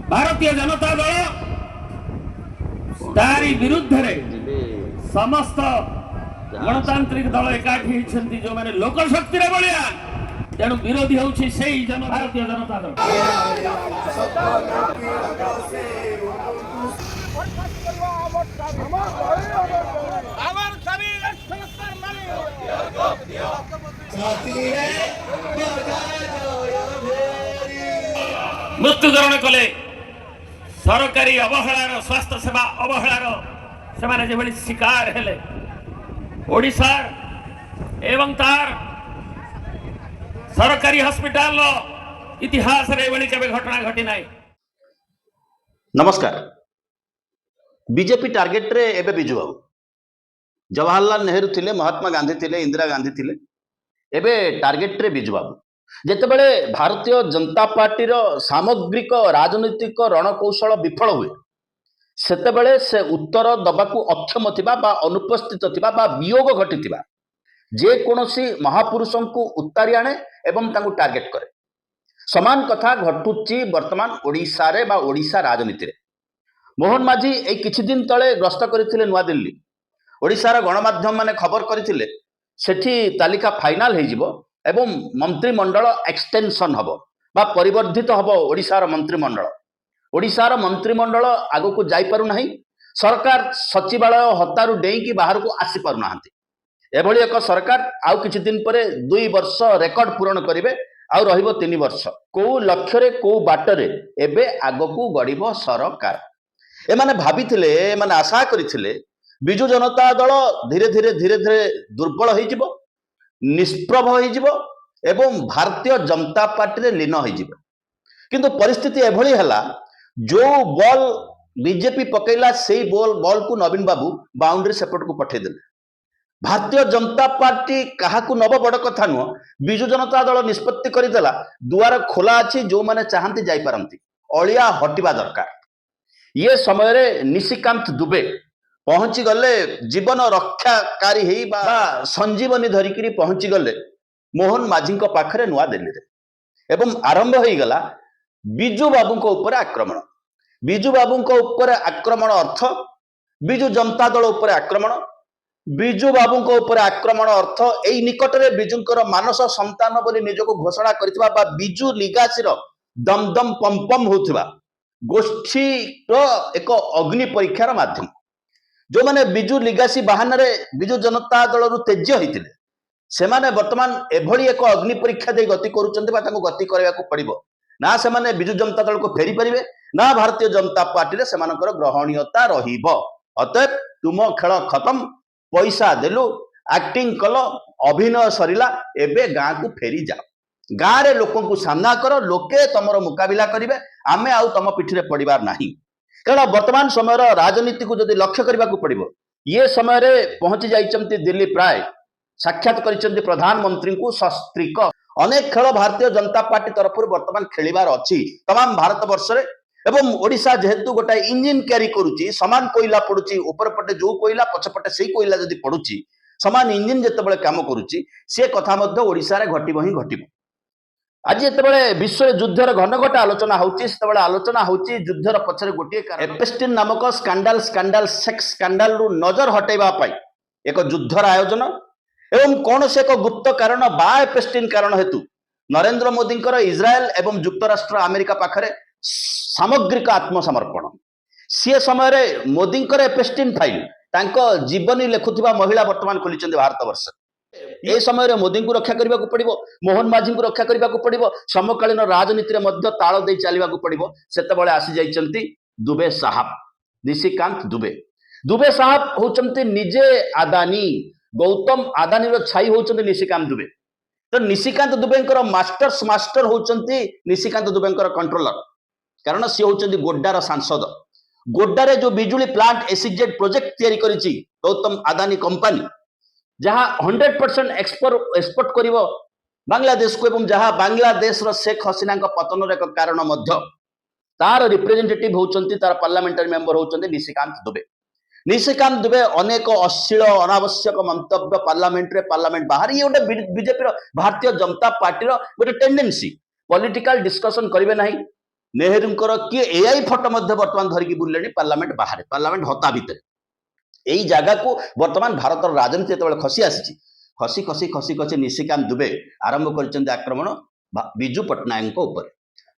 भारतीय जनता दल तारी विरुद्ध रे समस्त गणतांत्रिक दल एकाठी होती जो मैंने लोकशक्ति बलिया तेणु विरोधी होची भारतीय जनता दल। मृत्युकरण कले सरकारी अवहेलार स्वास्थ्य सेवा अवहेलार से जो शिकार हेले ओडिशा एवं तार सरकारी हॉस्पिटल इतिहास रे केबे घटना घटी नाही। नमस्कार। बीजेपी टार्गेट रे एबे बिजू बाबू जवाहरलाल नेहरू थिले, महात्मा गांधी थिले, इंदिरा गांधी थिले, एबे टार्गेट रे बिजू बाबू जेतेबेले भारतीय जनता पार्टी रो सामग्रिक राजनीतिक रणकौशल विफल हुए सेतेबेले से उत्तर दबाकू अक्षम थिबा बा अनुपस्थित थिबा बा वियोग घटिथिबा जे कोनोसी महापुरुषों को उत्तारी आणे एवं तांको टार्गेट करे। समान कथा घटुची वर्तमान ओडिशा रे बा ओडिशा राजनीति रे। मोहन माझी ए किछि दिन तळे ग्रस्त करथिले नुआ दिल्ली। ओडिशा रो गणमाध्यम माने खबर करथिले सेठी तालिका फाइनल हे जिवो एवं मंत्रिमंडल एक्सटेंशन हबो बा परिवर्धित हबो। ओडिशार मंत्रिमंडल ओडिशार मंत्रिमंडल आगो को जाई पारु नाही। सरकार सचिवालय हतारु डेई की बाहर को आसी पारु नाहंती। एभली एक सरकार आउ किछि दिन परे 2 वर्ष रेकर्ड पूरण करिवे आउ रहिबो 3 वर्ष। को लक्ष्य रे को बाटरे एबे आगो को गडिबो सरकार एमाने भाबिथिले, एमाने आशा करिथिले बिजु जनता दल धीरे धीरे धीरे धीरे दुर्बल होई जिवो, निष्प्रभ होई जिवो एवं भारतीय जनता पार्टी रे लीन होई जिवो। किंतु परिस्थिति एभली हला जो बॉल बीजेपी पकेला सेई बॉल को नवीन बाबू बाउंड्री सेपट को पठे देले। भारतीय जनता पार्टी काहाकू नब बड़ कथा नुह। बिजु जनता दल निष्पत्ति करिदेला दुआर खोला अछि, जो माने चाहंती जाई पारंती, अलिया हटिबा दरकार। ये समय रे निशिकांत दुबे पहुंची गले जीवन रक्षाकारी हेई बा संजीवनी धरिकी पहुंची गले मोहन माझी पाखरे नुआ दिल्ली रे एवं आरंभ हो गला बिजू बाबू ऊपर आक्रमण। बिजू बाबू ऊपर आक्रमण अर्थ बिजु जनता दल ऊपर आक्रमण। बिजू बाबू ऊपर आक्रमण अर्थ एई निकट रे बिजुंकर मानस संतान बोली निजको घोषणा करथिबा बा बिजू लिगासीर दमदम पंपम होथिबा गोष्ठी एक अग्नि परीक्षार माध्यम। जो माने बिजू लिगासी बहाना रे बिजू जनता दल रु तेज्य होइतिले से माने वर्तमान एभली एक अग्नि परीक्षा दे गति करूचंती बा तांको गति करबा को पड़िबो ना। से माने बिजू जनता दल को फेरी परिबे ना भारतीय जनता पार्टी रे सेमानकर ग्रहणीयता रहिबो। अतएव तुम खेल खत्म, पैसा देलु, एक्टिंग कल, अभिनय सरिला, एबे गाँ को फेरी जाओ। गाँ रे लोकों को सामना करो, लोके तमरो मुकाबिला करिवे, आमे आउ तम पिठिरे पड़िबार नाही। कारण वर्तमान समय राजनीति को जदि लक्ष्य करने को पड़ो ये समय रे पहुंची जाइछंती दिल्ली, प्राय साक्षात करिछंती प्रधानमंत्री को सस्त्रीक अनेक खेल भारतीय जनता पार्टी तरफ वर्तमान खेलिबार अछि तमाम भारत वर्ष रे। एवं ओडिशा जेहेतु गोटा इंजिन क्यारी करूची, समान कोइला पड़ुची, ऊपर पटे जो कोइला पछपटे सेही कोइला जदि पड़ुची, समान इंजिन जेतेबेले काम करूची से कथा मध्ये ओडिशा रे घटिबो ही घटिबो। आज जेतेबेले विश्व युद्धर घनघटा आलोचना होची सेतेबेले आलोचना होची युद्धर पछरे गोटे कारण एपेस्टिन नामक स्कैंडल सेक्स स्कैंडल रु नजर हटेबा पाई एक युद्धर आयोजन एवं कौन से एक गुप्त कारण बा एपेस्टिन कारण हेतु नरेंद्र मोदी इज्राएल एवं युक्तराष्ट्र अमेरिका पाखरे सामग्रिक आत्मसमर्पण। सी समय रे मोदी एपेस्टिन फाइल तांको जीवनी लेखुथिबा महिला वर्तमान खोलिचंदी भारत वर्ष। ए समय रे मोदी को रक्षा करबा को पड़िबो, मोहन माझी को रक्षा करबा को पड़िबो, समकालीन राजनीति रे मध्य ताळ देई चलिबा को पड़िबो। सेतेबेले आसी जाइचंती दुबे साहब, निशिकांत दुबे। दुबे साहब होचंती निजे आदानी, गौतम आदानी रो छाई होचंती निशिकांत दुबे। तो निशिकांत दुबेंकर मास्टर होचंती निशिकांत दुबेंकर कंट्रोलर, कारण सी होचंती गोड्डार सांसद। गोड्डारे जो बिजुली प्लांट एसईजेड प्रोजेक्ट तैयारी करिछि गौतम आदानी कंपनी, जहाँ 100% एक्सपोर्ट करिवो बांग्लादेश को एवं जहाँ बांग्लादेश रो शेख हसीना पतन एक कारण मध्य तार रिप्रेजेंटेटिव होचंती, तार पार्लियामेंटरी मेंबर होचंती निशिकांत दुबे। निशिकांत दुबे अनेक अश्लील अनावश्यक मंतव्य पार्लियामेंट बाहर ये गोटे बीजेपी भारतीय जनता पार्टी गोटे टेंडेंसी पॉलिटिकल डिस्कशन करेंगे ना, ନେହେରୁଙ୍କର କିଏ ଏଆଇ ଫଟୋ ମଧ୍ୟ ବର୍ତ୍ତମାନ ଧରିକି ବୁଲିଲେଣି ପାର୍ଲାମେଣ୍ଟ ବାହାରେ, ପାର୍ଲାମେଣ୍ଟ ହତା ଭିତରେ। ଏଇ ଜାଗାକୁ ବର୍ତ୍ତମାନ ଭାରତର ରାଜନୀତି ଯେତେବେଳେ ଖସି ଆସିଛି, ଖସି ଖସି ଖସି ଖସି ନିଶିକାନ୍ତ ଦୁବେ ଆରମ୍ଭ କରିଛନ୍ତି ଆକ୍ରମଣ ବିଜୁ ପଟ୍ଟନାୟକଙ୍କ ଉପରେ।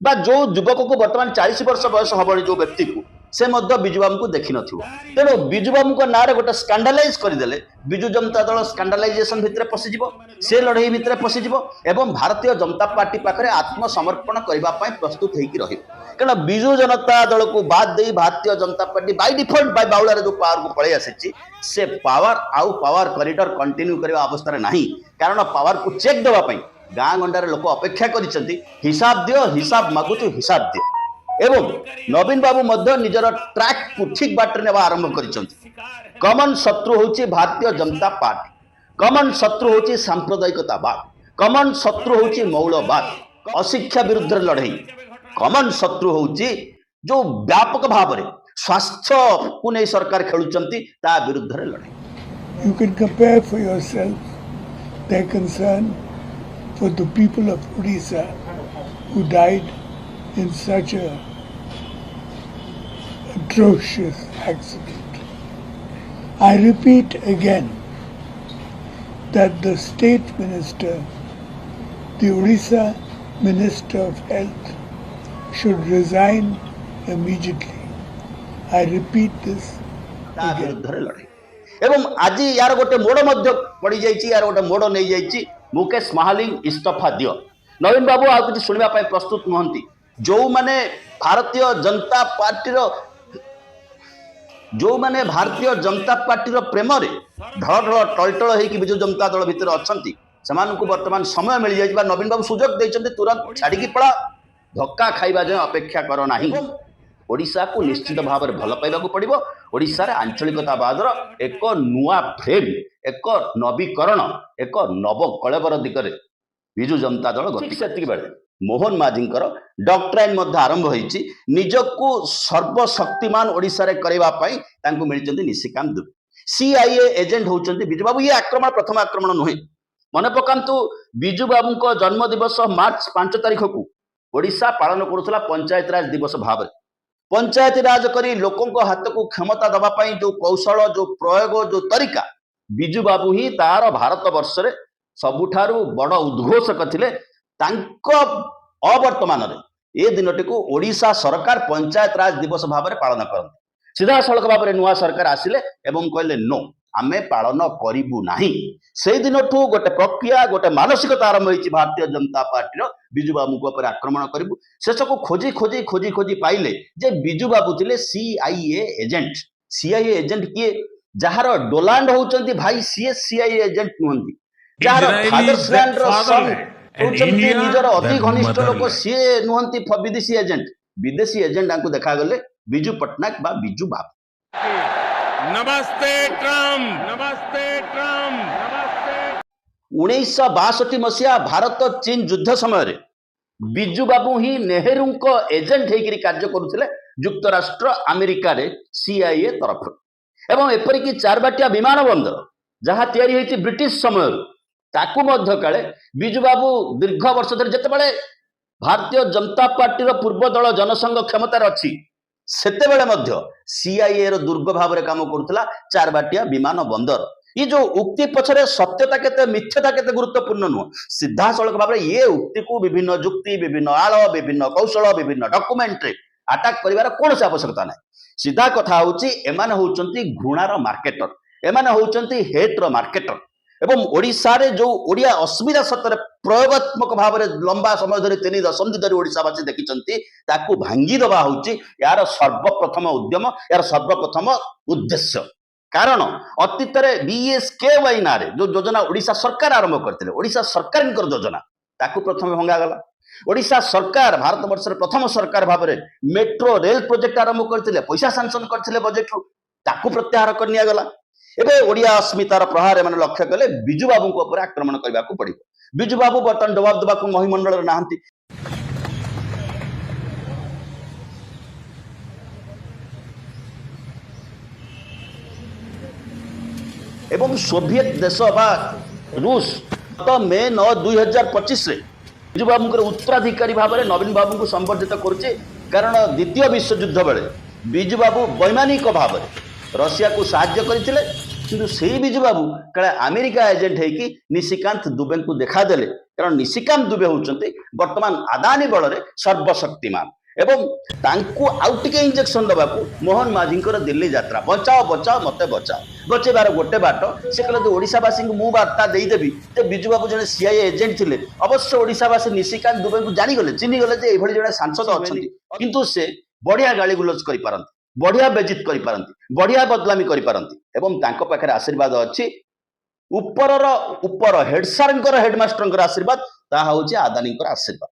ବା ଯୋଉ ଯୁବକକୁ ବର୍ତ୍ତମାନ 40 ବର୍ଷ ବୟସ ହବଣି ଯୋଉ ବ୍ୟକ୍ତିକୁ, ସେ ମଧ୍ୟ ବିଜୁବାବୁଙ୍କୁ ଦେଖିନଥିବ। ତେଣୁ ବିଜୁବାବୁଙ୍କ ନାଁରେ ଗୋଟେ ସ୍କାଣ୍ଡାଲାଇଜ କରିଦେଲେ ବିଜୁ ଜନତା ଦଳ ସ୍କାଣ୍ଡାଲାଇଜେସନ ଭିତରେ ପଶିଯିବ, ସେ ଲଢ଼େଇ ଭିତରେ ପଶିଯିବ ଏବଂ ଭାରତୀୟ ଜନତା ପାର୍ଟି ପାଖରେ ଆତ୍ମସମର୍ପଣ କରିବା ପାଇଁ ପ୍ରସ୍ତୁତ ହେଇକି ରହିବ। କାରଣ ବିଜୁ ଜନତା ଦଳକୁ ବାଦ ଦେଇ ଭାରତୀୟ ଜନତା ପାର୍ଟି ବାଇ ଡିଫଲ୍ଟ ବାଇ ବାଉଳାରେ ଯୋଉ ପାୱାରକୁ ପଳେଇ ଆସିଛି, ସେ ପାୱାର ଆଉ ପାୱାର କରିଡର କଣ୍ଟିନ୍ୟୁ କରିବା ଅବସ୍ଥାରେ ନାହିଁ। କାରଣ ପାୱାରକୁ ଚେକ୍ ଦେବା ପାଇଁ ଗାଁ ଗଣ୍ଡାରେ ଲୋକ ଅପେକ୍ଷା କରିଛନ୍ତି, ହିସାବ ଦିଅ, ହିସାବ ମାଗୁଛୁ, ହିସାବ ଦିଅ। ଏବଂ ନବୀନ ବାବୁ ମଧ୍ୟ ନିଜର ଟ୍ରାକ୍କୁ ଠିକ ବାଟରେ ନେବା ଆରମ୍ଭ କରିଛନ୍ତି। କମନ ଶତ୍ରୁ ହେଉଛି ଭାରତୀୟ ଜନତା ପାର୍ଟି, କମନ ଶତ୍ରୁ ହେଉଛି ସାମ୍ପ୍ରଦାୟିକତାବାଦ, କମନ ଶତ୍ରୁ ହେଉଛି ମୌଳବାଦ, ଅଶିକ୍ଷା ବିରୁଦ୍ଧରେ ଲଢ଼େଇ, କମନ ଶତ୍ରୁ ହେଉଛି ଯୋଉ ବ୍ୟାପକ ଭାବରେ ସ୍ୱାସ୍ଥ୍ୟକୁ ନେଇ ସରକାର ଖେଳୁଛନ୍ତି ତା ବିରୁଦ୍ଧରେ ଲଢ଼େଇ। You can compare for yourself their concern for the people of Odisha who died in such a atrocious accident. I repeat again that the state minister, the Odisha Minister of Health, should resign immediately. I repeat this ତା again. ବିରୁଦ୍ଧରେ ଲଢ଼େଇ। ଏବଂ ଆଜି ୟାର ଗୋଟେ ମୋଡ଼ ମଧ୍ୟ ପଡ଼ିଯାଇଛି, ୟାର ଗୋଟେ ମୋଡ଼ ନେଇଯାଇଛି ମୁକେଶ ମହାଲିକ ଇସ୍ତଫା ଦିଅ। ନବୀନ ବାବୁ ଆଉ କିଛି ଶୁଣିବା ପାଇଁ ପ୍ରସ୍ତୁତ ନୁହନ୍ତି। ଯୋଉମାନେ ଭାରତୀୟ ଜନତା ପାର୍ଟିର ପ୍ରେମରେ ଢଳ ଢଳ ଟଳଟଳ ହେଇକି ବିଜୁ ଜନତା ଦଳ ଭିତରେ ଅଛନ୍ତି, ସେମାନଙ୍କୁ ବର୍ତ୍ତମାନ ସମୟ ମିଳିଯାଇଛି ବା ନବୀନ ବାବୁ ସୁଯୋଗ ଦେଇଛନ୍ତି, ତୁରନ୍ତ ଛାଡ଼ିକି ପଳା, ଧକ୍କା ଖାଇବା ଯାଏଁ ଅପେକ୍ଷା କର ନାହିଁ। ଓଡ଼ିଶାକୁ ନିଶ୍ଚିତ ଭାବରେ ଭଲ ପାଇବାକୁ ପଡ଼ିବ। ଓଡ଼ିଶାରେ ଆଞ୍ଚଳିକତାବାଦର ଏକ ନୂଆ ଫ୍ରେମ୍, ଏକ ନବୀକରଣ, ଏକ ନବକଳେବର ଦିଗରେ ବିଜୁ ଜନତା ଦଳ ଗତି। ସେତିକି ବେଳେ ମୋହନ ମାଝୀଙ୍କର ଡକ୍ଟ୍ରାଇନ୍ ମଧ୍ୟ ଆରମ୍ଭ ହୋଇଛି। ନିଜକୁ ସର୍ବଶକ୍ତିମାନ ଓଡ଼ିଶାରେ କରିବା ପାଇଁ ତାଙ୍କୁ ମିଳିଛନ୍ତି ନିଶିକାନ୍ତ ଦୁବେ। ସିଆଇଏ ଏଜେଣ୍ଟ ହେଉଛନ୍ତି ବିଜୁବାବୁ। ଇଏ ଆକ୍ରମଣ ପ୍ରଥମ ଆକ୍ରମଣ ନୁହେଁ। ମନେ ପକାନ୍ତୁ, ବିଜୁବାବୁଙ୍କ ଜନ୍ମ ଦିବସ ମାର୍ଚ୍ଚ 5 ତାରିଖକୁ ଓଡ଼ିଶା ପାଳନ କରୁଥିଲା ପଞ୍ଚାୟତ ରାଜ ଦିବସ ଭାବରେ। ପଞ୍ଚାୟତ ରାଜ କରି ଲୋକଙ୍କ ହାତକୁ କ୍ଷମତା ଦେବା ପାଇଁ ଯୋଉ କୌଶଳ, ଯୋଉ ପ୍ରୟୋଗ, ଯୋଉ ତରିକା, ବିଜୁବାବୁ ହିଁ ତାର ଭାରତ ବର୍ଷରେ ସବୁଠାରୁ ବଡ଼ ଉଦ୍ଘୋଷକ ଥିଲେ। ତାଙ୍କ ଅବର୍ତ୍ତମାନରେ ଏ ଦିନଟିକୁ ଓଡ଼ିଶା ସରକାର ପଞ୍ଚାୟତ ରାଜ ଦିବସ ଭାବରେ ପାଳନ କରନ୍ତି। ସିଧାସଳଖ ଭାବରେ ନୂଆ ସରକାର ଆସିଲେ ଏବଂ କହିଲେ ନୋ, ଆମେ ପାଳନ କରିବୁ ନାହିଁ। ସେଇ ଦିନଠୁ ଗୋଟେ ପ୍ରକ୍ରିୟା, ଗୋଟେ ମାନସିକତା ଆରମ୍ଭ ହୋଇଛି ଭାରତୀୟ ଜନତା ପାର୍ଟିର, ବିଜୁବାବୁଙ୍କ ଉପରେ ଆକ୍ରମଣ କରିବୁ। ଶେଷକୁ ଖୋଜି ଖୋଜି ଖୋଜି ଖୋଜି ପାଇଲେ ଯେ ବିଜୁବାବୁ ଥିଲେ ସିଆଇଏ ଏଜେଣ୍ଟ। ସିଆଇଏ ଏଜେଣ୍ଟ କିଏ? ଯାହାର ଡୋଲାଣ୍ଡ ହଉଛନ୍ତି ଭାଇ, ସିଏ ସିଆଇଏ ଏଜେଣ୍ଟ ନୁହନ୍ତି। ଯାହାର ଫାଦର୍ସଲ୍ୟାଣ୍ଡର ସନ୍ ହଉଛନ୍ତି ନିଜର ଅତି ଘନିଷ୍ଠ ଲୋକ, ସିଏ ନୁହନ୍ତି ବିଦେଶୀ ଏଜେଣ୍ଟ। ବିଦେଶୀ ଏଜେଣ୍ଟ ତାଙ୍କୁ ଦେଖାଗଲେ ବିଜୁ ପଟ୍ଟନାୟକ ବା ବିଜୁ ବାବୁ। नमस्ते ट्रम्प, नमस्ते ट्रम्प, नमस्ते। 1962 मसीहा भारत चीन युद्ध समय ବିଜୁବାବୁ ହିଁ ନେହେରୁଙ୍କ ଏଜେଣ୍ଟ ହେଇକିରି କାର୍ଯ୍ୟ କରୁଥିଲେ ଯୁକ୍ତରାଷ୍ଟ୍ର ଆମେରିକାରେ ସିଆଇଏ ତରଫରୁ। ଏବଂ ଏପରିକି ଚାରବାଟିଆ ବିମାନ ବନ୍ଦର ଯାହା ତିଆରି ହୋଇଛି ବ୍ରିଟିଶ ସମୟରୁ, ତାକୁ ମଧ୍ୟ କାଳେ ବିଜୁବାବୁ ଦୀର୍ଘ ବର୍ଷ ଧରି, ଯେତେବେଳେ ଭାରତୀୟ ଜନତା ପାର୍ଟିର ପୂର୍ବ ଦଳ ଜନସଂଘ କ୍ଷମତାରେ ଅଛି, ସେତେବେଳେ ମଧ୍ୟ ସିଆଇଏର ଦୁର୍ଗ ଭାବରେ କାମ କରୁଥିଲା ଚାରବାଟିଆ ବିମାନ ବନ୍ଦର। ये जो उक्ति पछरे सत्यता केते मिथ्यता केते गुरुत्वपूर्ण नुह, सीधासलख भाव ये उक्ति को विभिन्न जुक्ति, विभिन्न आळ, विभिन्न कौशल, विभिन्न डॉक्यूमेंट रे अटैक करिवार कोनोसी आवश्यकता नाही। सीधा कथा होची एमाने होचंती घृणार मार्केटर, एमाने होचंती हेट रो मार्केटर। एवं ओडिशा रे जो ओडिया असुविधा सतरे प्रयोगात्मक भाव में लंबा समय धरी 3 दशंधि धरी ओडिशावासी देखिचंती, ताकू भांगी दबा होची यार सर्वप्रथम उद्यम, यार सर्वप्रथम उद्देश्य। कारण अतीत बीएसकेवाई ना जो योजना ओडिशा सरकार आरंभ करते, ओडिशा सरकार योजना ताकू प्रथम भंगा गला। ओडिशा सरकार भारत वर्ष प्रथम सरकार भाव में मेट्रो रेल प्रोजेक्ट आरंभ करते, पैसा सांसन करते बजेट रु, ताकू प्रत्याहार कर निया गला। एबे ओडिया अस्मितार प्रहार एमाने लक्ष्य कले बिजुबाबू ऊपर आक्रमण करने को पड़ो। बिजुबाबू बर्तमान जवाब देवा महिमंडल नहांती। एवं सोवियत देश बा रूस तो मे 9 2025 बिजुबाबू उत्तराधिकारी भाव में नवीन बाबू को संबर्धित करुचे कारण द्वितीय विश्वयुद्ध बेले बिजु बाबू वैमानिक भाव में रशिया को साहाय्य करते किंतु से बिजु बाबू काले अमेरिका एजेंट होगी निशिकांत दुबे को देखादेले कारण निशिकांत दुबे होउचंती वर्तमान अदानी बल में सर्वशक्तिमान एवं तांकु आउ टिके इंजेक्शन दबाकू मोहन माझी दिल्ली यात्रा बचाओ बचाओ मते बचाओ बचेबार गोटे बाट से कहले ओडिशावासी मु बार्ता देदेवी जे बिजु बाबू जने सीआईए एजेंट थिले अवश्य ओडिशावासी निशिकांत दुबे को जानीगले चिन्हीगले जे एभली जने सांसद अछंती किंतु से बढ़िया गाली गुलज करि पारंती बढ़िया बेजित करि पारंती बढ़िया बदलामी करि पारंती एवं तांको पाखरे आशीर्वाद अछि ऊपर हेडसारंकर हेडमास्टरंकर आशीर्वाद ता होछि अदानींकर आशीर्वाद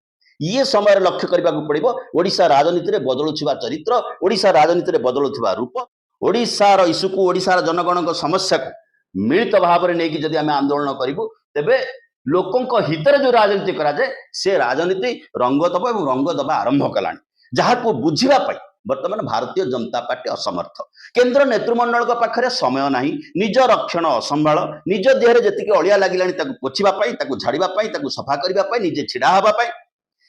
ये समय लक्ष्य करने को पड़ो ओडिशा राजनीति में बदलुवा चरित्र ओडिशा राजनीति में बदलुवा रूप ओडिशार इश्यू को ओडिशार जनगण समस्या को मिलित भाव में नहीं जदि आम आंदोलन करूँ तेबे लोकों हित जो राजनीति कराए से राजनीति रंग दब और रंग दबा आरंभ कला जहाँ को बुझापी बर्तमान भारतीय जनता पार्टी असमर्थ केंद्र नेतृमंडल पाखे समय ना निज रक्षण असंभाल निज देहरे जी अलिया लगे पोछापी झाड़ापी सफा करने निजे छिड़ा हाँपाई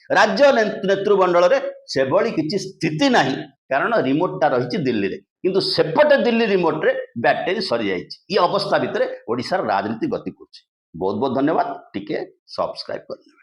राज्य नेतृमंडल में से भली किसी स्थिति नहीं कारण रिमोटा रही दिल्ली रे किंतु सेपटे दिल्ली रिमोट रे बैटरी सरी जाइए ये अवस्था भितर ओडिशार राजनीति गति कर बहुत बहुत धन्यवाद टिके सब्सक्राइब कर।